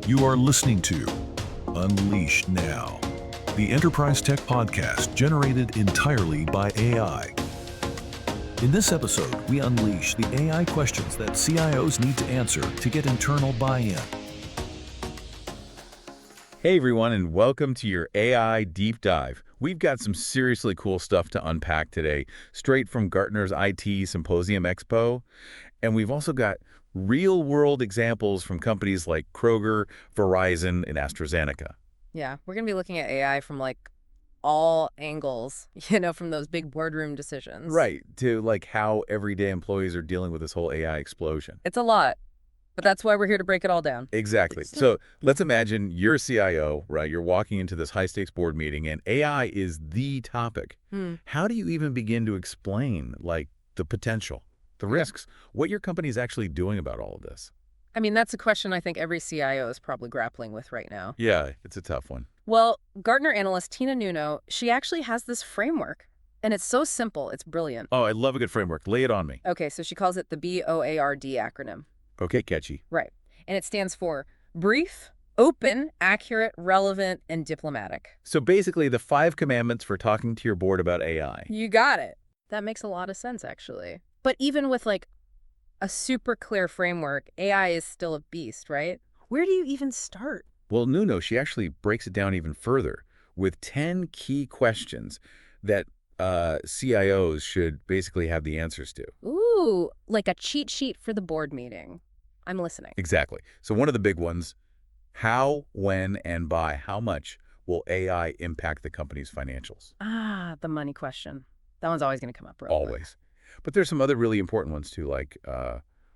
You are listening to Unleashed Now, the enterprise tech podcast generated entirely by AI. In this episode, we unleash the AI questions that CIOs need to answer to get internal buy-in. Hey everyone, and welcome to your AI Deep Dive. We've got some seriously cool stuff to unpack today, straight from Gartner's IT Symposium Expo. And we've also got real-world examples from companies like Kroger, Verizon, and AstraZeneca. Yeah, we're going to be looking at AI from all angles, from those big boardroom decisions. Right, to how everyday employees are dealing with this whole AI explosion. It's a lot, but that's why we're here to break it all down. Exactly. So let's imagine you're a CIO, right? You're walking into this high-stakes board meeting, and AI is the topic. How do you even begin to explain, the potential, the risks, what your company is actually doing about all of this? I mean, that's a question I think every CIO is probably grappling with right now. Yeah, it's a tough one. Well, Gartner analyst Tina Nunno, she actually has this framework, and it's so simple, it's brilliant. Oh, I love a good framework. Lay it on me. Okay, so she calls it the B.O.A.R.D acronym. Okay, catchy. Right, and it stands for brief, open, accurate, relevant, and diplomatic. So basically the 5 commandments for talking to your board about AI. You got it. That makes a lot of sense, actually. But even with a super clear framework, AI is still a beast, right? Where do you even start? Well, Nuno, she actually breaks it down even further with 10 key questions that CIOs should basically have the answers to. Ooh, like a cheat sheet for the board meeting. I'm listening. Exactly. So one of the big ones, how, when, and by how much will AI impact the company's financials? Ah, the money question. That one's always going to come up, real quick. Always. But there's some other really important ones too,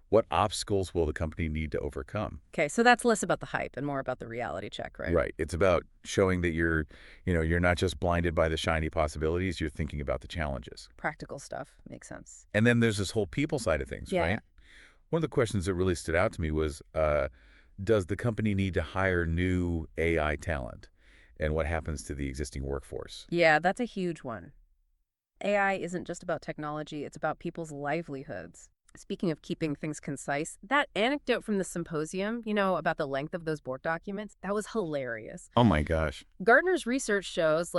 what obstacles will the company need to overcome? Okay, so that's less about the hype and more about the reality check, right? Right. It's about showing that you're not just blinded by the shiny possibilities, you're thinking about the challenges. Practical stuff. Makes sense. And then there's this whole people side of things, Yeah. right? One of the questions that really stood out to me was, does the company need to hire new AI talent? And what happens to the existing workforce? Yeah, that's a huge one. AI isn't just about technology, it's about people's livelihoods. Speaking of keeping things concise, that anecdote from the symposium, about the length of those board documents, that was hilarious. Oh my gosh. Gartner's research shows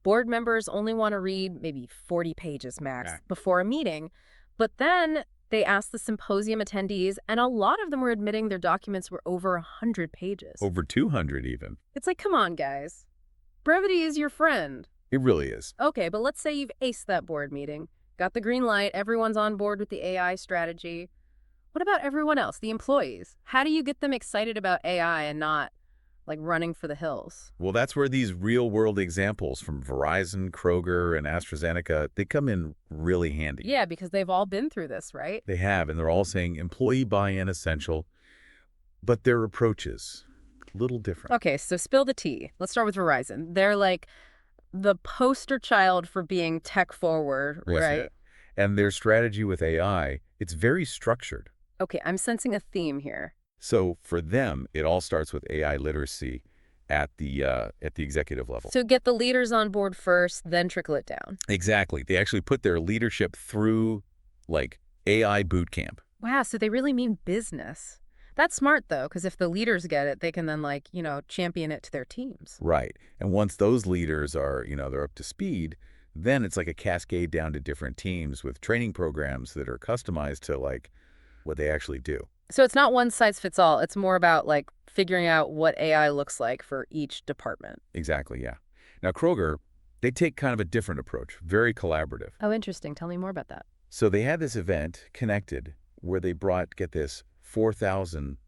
board members only want to read maybe 40 pages max before a meeting. But then they asked the symposium attendees, and a lot of them were admitting their documents were over 100 pages. Over 200 even. It's come on, guys. Brevity is your friend. It really is. Okay, but let's say you've aced that board meeting. Got the green light, everyone's on board with the AI strategy. What about everyone else, the employees? How do you get them excited about AI and not, running for the hills? Well, that's where these real-world examples from Verizon, Kroger, and AstraZeneca, they come in really handy. Yeah, because they've all been through this, right? They have, and they're all saying employee buy-in essential, but their approaches, a little different. Okay, so spill the tea. Let's start with Verizon. They're the poster child for being tech forward, right? And their strategy with AI, it's very structured. Okay, I'm sensing a theme here. So for them, it all starts with AI literacy at the executive level. So get the leaders on board first, then trickle it down. Exactly. They actually put their leadership through AI boot camp. Wow, so they really mean business. That's smart, though, because if the leaders get it, they can then, champion it to their teams. Right. And once those leaders are, they're up to speed, then it's like a cascade down to different teams with training programs that are customized to, what they actually do. So it's not one size fits all. It's more about, figuring out what AI looks like for each department. Exactly, yeah. Now, Kroger, they take kind of a different approach, very collaborative. Oh, interesting. Tell me more about that. So they had this event, Connected, where they brought, get this, 4,000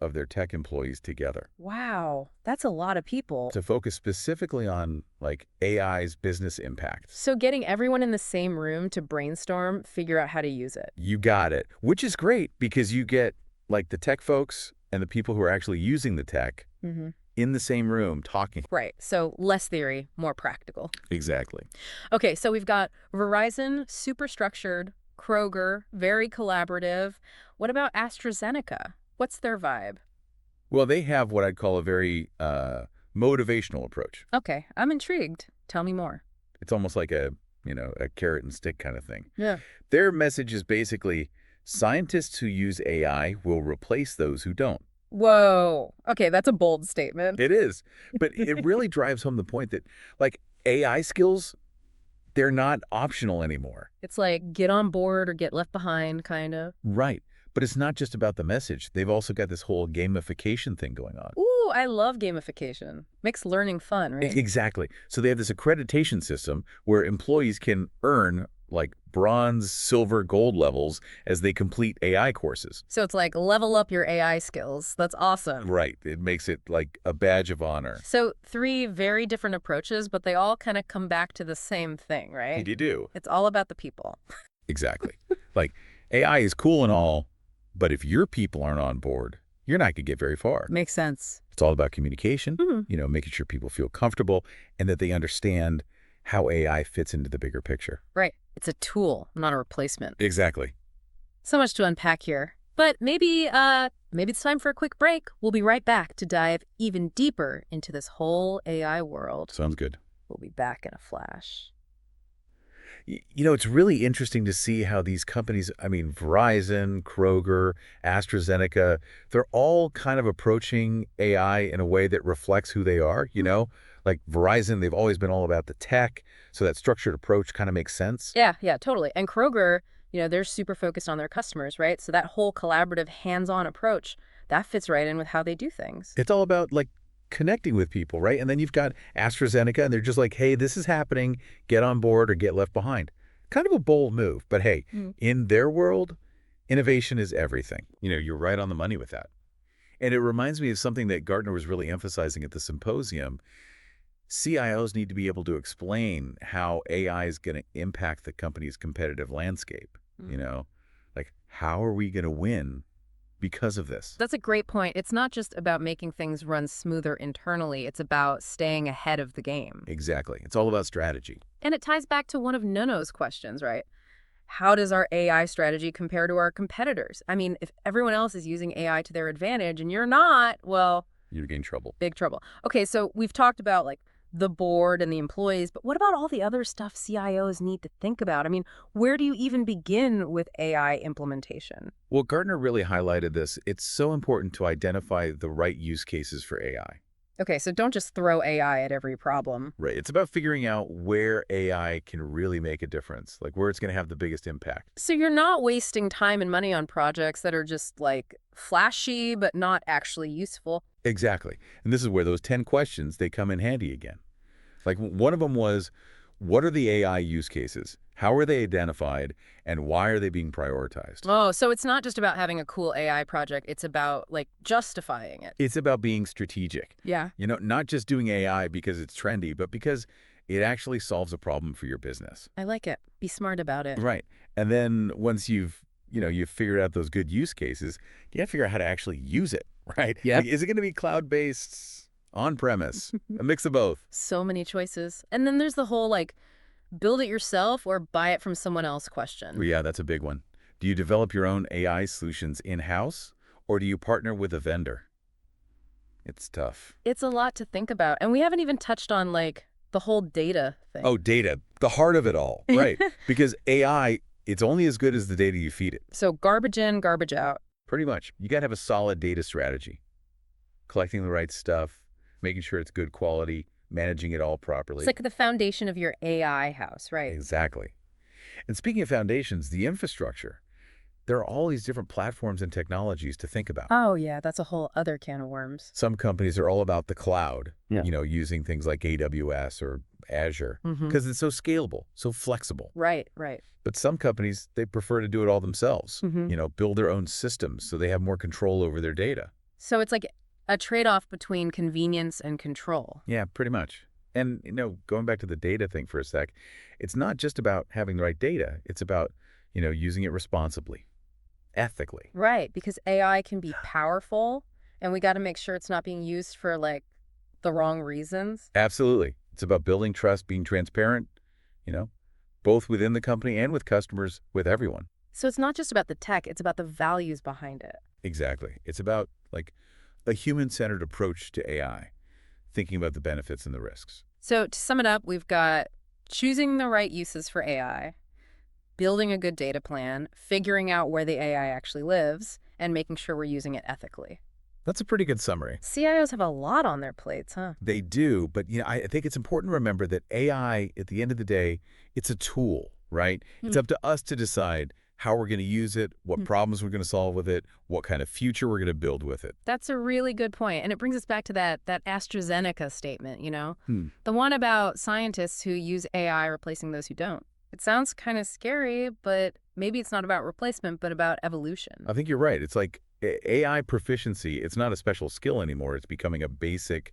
of their tech employees together. Wow, that's a lot of people. To focus specifically on AI's business impact. So getting everyone in the same room to brainstorm, figure out how to use it. You got it, which is great because you get the tech folks and the people who are actually using the tech in the same room talking. Right, so less theory, more practical. Exactly. Okay, so we've got Verizon, super structured, Kroger, very collaborative. What about AstraZeneca? What's their vibe? Well, they have what I'd call a very motivational approach. Okay, I'm intrigued. Tell me more. It's almost like a carrot and stick kind of thing. Yeah. Their message is basically, scientists who use AI will replace those who don't. Whoa. Okay, that's a bold statement. It is. But it really drives home the point that, like, AI skills, they're not optional anymore. It's like get on board or get left behind, kind of. Right. But it's not just about the message. They've also got this whole gamification thing going on. Ooh, I love gamification. Makes learning fun, right? Exactly. So they have this accreditation system where employees can earn like bronze, silver, gold levels as they complete AI courses. So it's like level up your AI skills. That's awesome. Right. It makes it like a badge of honor. So 3 very different approaches, but they all kind of come back to the same thing, right? You do. It's all about the people. Exactly. Like AI is cool and all, but if your people aren't on board, you're not going to get very far. Makes sense. It's all about communication, Mhm. making sure people feel comfortable and that they understand how AI fits into the bigger picture. Right. It's a tool, not a replacement. Exactly. So much to unpack here. But maybe it's time for a quick break. We'll be right back to dive even deeper into this whole AI world. Sounds good. We'll be back in a flash. It's really interesting to see how these companies, I mean, Verizon, Kroger, AstraZeneca, they're all kind of approaching AI in a way that reflects who they are. Like Verizon, they've always been all about the tech, so that structured approach kind of makes sense. Yeah, totally. And Kroger, they're super focused on their customers, right? So that whole collaborative, hands-on approach, that fits right in with how they do things. It's all about like connecting with people, right? And then you've got AstraZeneca, and they're just like, hey, this is happening, get on board or get left behind. Kind of a bold move, but hey, in their world, innovation is everything. You're right on the money with that. And it reminds me of something that Gartner was really emphasizing at the symposium. CIOs need to be able to explain how AI is going to impact the company's competitive landscape. Like, how are we going to win because of this? That's a great point. It's not just about making things run smoother internally. It's about staying ahead of the game. Exactly. It's all about strategy. And it ties back to one of Nunno's questions, right? How does our AI strategy compare to our competitors? I mean, if everyone else is using AI to their advantage and you're not, well, You're in trouble. big trouble. Okay, so we've talked about like the board and the employees, but what about all the other stuff CIOs need to think about? I mean, where do you even begin with AI implementation? Well, Gartner really highlighted this. It's so important to identify the right use cases for AI. Okay, so don't just throw AI at every problem. Right. It's about figuring out where AI can really make a difference, like where it's going to have the biggest impact. So you're not wasting time and money on projects that are just like flashy but not actually useful. Exactly. And this is where those 10 questions, they come in handy again. Like one of them was, what are the AI use cases? How are they identified? And why are they being prioritized? Oh, so it's not just about having a cool AI project. It's about like justifying it. It's about being strategic. Yeah. Not just doing AI because it's trendy, but because it actually solves a problem for your business. I like it. Be smart about it. Right. And then once you've figured out those good use cases, you have to figure out how to actually use it, right? Yep. Like, is it going to be cloud-based, on-premise, a mix of both? So many choices. And then there's the whole like build it yourself or buy it from someone else question. Well, yeah, that's a big one. Do you develop your own AI solutions in-house, or do you partner with a vendor? It's tough. It's a lot to think about. And we haven't even touched on like the whole data thing. Oh, data, the heart of it all, right? Because AI, it's only as good as the data you feed it. So garbage in, garbage out. Pretty much. You got to have a solid data strategy. Collecting the right stuff, making sure it's good quality, managing it all properly. It's like the foundation of your AI house, right? Exactly. And speaking of foundations, the infrastructure, there are all these different platforms and technologies to think about. Oh, yeah, that's a whole other can of worms. Some companies are all about the cloud, Yeah. Using things like AWS or Azure, because it's so scalable, so flexible. Right. But some companies, they prefer to do it all themselves, build their own systems so they have more control over their data. So it's like a trade-off between convenience and control. Yeah, pretty much. And, going back to the data thing for a sec, it's not just about having the right data. It's about, using it responsibly, ethically. Right, because AI can be powerful, and we got to make sure it's not being used for, like, the wrong reasons. Absolutely. It's about building trust, being transparent, both within the company and with customers, with everyone. So it's not just about the tech, it's about the values behind it. Exactly. It's about, like, a human-centered approach to AI, thinking about the benefits and the risks. So to sum it up, we've got choosing the right uses for AI, building a good data plan, figuring out where the AI actually lives, and making sure we're using it ethically. That's a pretty good summary. CIOs have a lot on their plates, huh? They do, but I think it's important to remember that AI, at the end of the day, it's a tool, right? It's up to us to decide how we're going to use it, what problems we're going to solve with it, what kind of future we're going to build with it. That's a really good point. And it brings us back to that AstraZeneca statement, Hmm. The one about scientists who use AI replacing those who don't. It sounds kind of scary, but maybe it's not about replacement, but about evolution. I think you're right. It's like AI proficiency, it's not a special skill anymore. It's becoming a basic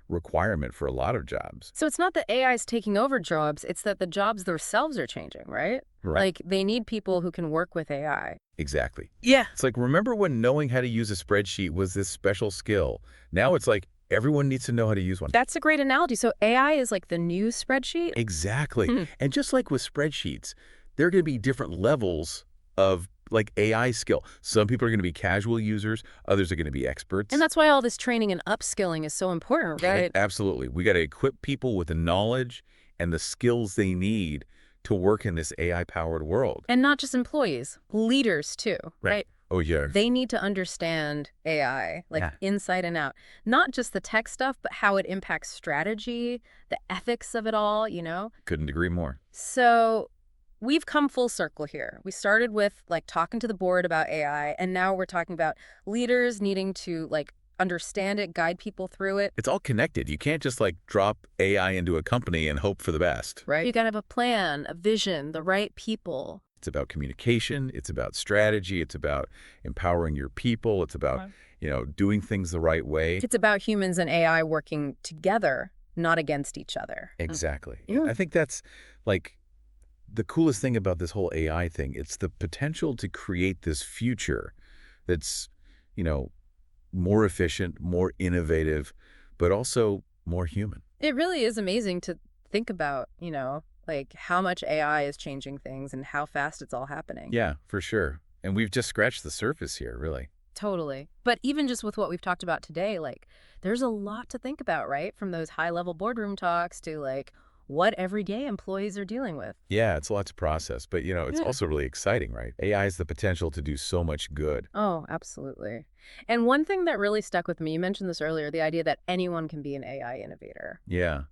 requirement for a lot of jobs. So it's not that AI is taking over jobs, it's that the jobs themselves are changing, right? Right. Like, they need people who can work with AI. Exactly. Yeah. It's like, remember when knowing how to use a spreadsheet was this special skill? Now it's like everyone needs to know how to use one. That's a great analogy. So AI is like the new spreadsheet? Exactly. And just like with spreadsheets, there are going to be different levels of like AI skill. Some people are going to be casual users, others are going to be experts. And that's why all this training and upskilling is so important, right? Absolutely. We got to equip people with the knowledge and the skills they need to work in this AI-powered world. And not just employees, leaders too, right? Oh, yeah. They need to understand AI, like inside and out. Not just the tech stuff, but how it impacts strategy, the ethics of it all, Couldn't agree more. So we've come full circle here. We started with like talking to the board about AI, and now we're talking about leaders needing to like understand it, guide people through it. It's all connected. You can't just like drop AI into a company and hope for the best. Right. You got to have a plan, a vision, the right people. It's about communication. It's about strategy. It's about empowering your people. It's about, doing things the right way. It's about humans and AI working together, not against each other. Exactly. Yeah. I think that's like the coolest thing about this whole AI thing. It's the potential to create this future that's, more efficient, more innovative, but also more human. It really is amazing to think about, like how much AI is changing things and how fast it's all happening. Yeah, for sure. And we've just scratched the surface here, really. Totally. But even just with what we've talked about today, like there's a lot to think about, right? From those high-level boardroom talks to like what everyday employees are dealing with. Yeah, it's a lot to process, but it's also really exciting, right? AI has the potential to do so much good. Oh, absolutely. And one thing that really stuck with me, you mentioned this earlier, the idea that anyone can be an AI innovator. Yeah.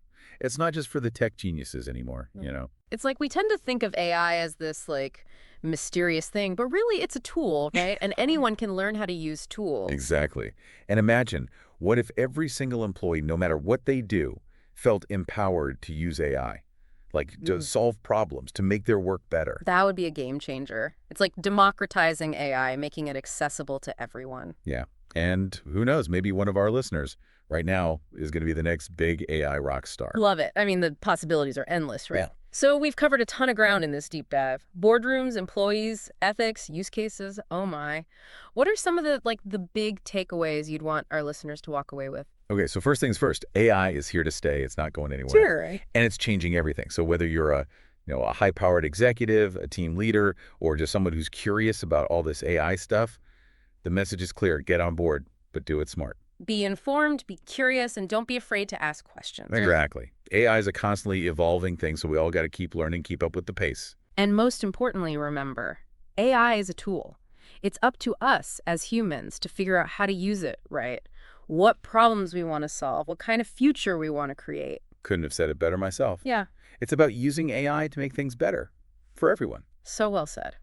It's not just for the tech geniuses anymore, It's like we tend to think of AI as this like mysterious thing, but really it's a tool, right? And anyone can learn how to use tools. Exactly. And imagine, what if every single employee, no matter what they do, felt empowered to use AI, like to solve problems, to make their work better? That would be a game changer. It's like democratizing AI, making it accessible to everyone. Yeah. And who knows, maybe one of our listeners right now is going to be the next big AI rock star. Love it. I mean, the possibilities are endless, right? Yeah. So we've covered a ton of ground in this deep dive. Boardrooms, employees, ethics, use cases. Oh my. What are some of the big takeaways you'd want our listeners to walk away with? Okay, so first things first, AI is here to stay. It's not going anywhere. Sure. Right? And it's changing everything. So whether you're a high-powered executive, a team leader, or just someone who's curious about all this AI stuff, the message is clear. Get on board, but do it smart. Be informed, be curious, and don't be afraid to ask questions. Exactly. AI is a constantly evolving thing, so we all got to keep learning, keep up with the pace. And most importantly, remember, AI is a tool. It's up to us as humans to figure out how to use it right, what problems we want to solve, what kind of future we want to create. Couldn't have said it better myself. Yeah. It's about using AI to make things better for everyone. So well said.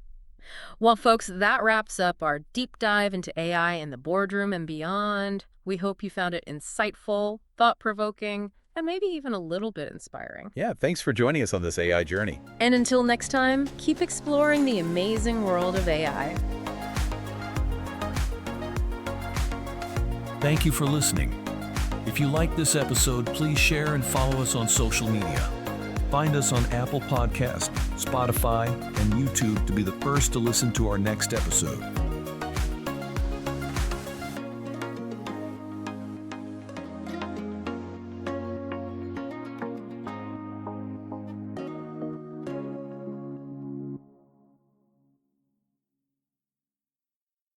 Well, folks, that wraps up our deep dive into AI in the boardroom and beyond. We hope you found it insightful, thought-provoking, and maybe even a little bit inspiring. Yeah, thanks for joining us on this AI journey. And until next time, keep exploring the amazing world of AI. Thank you for listening. If you like this episode, please share and follow us on social media. Find us on Apple Podcasts, Spotify, and YouTube to be the first to listen to our next episode.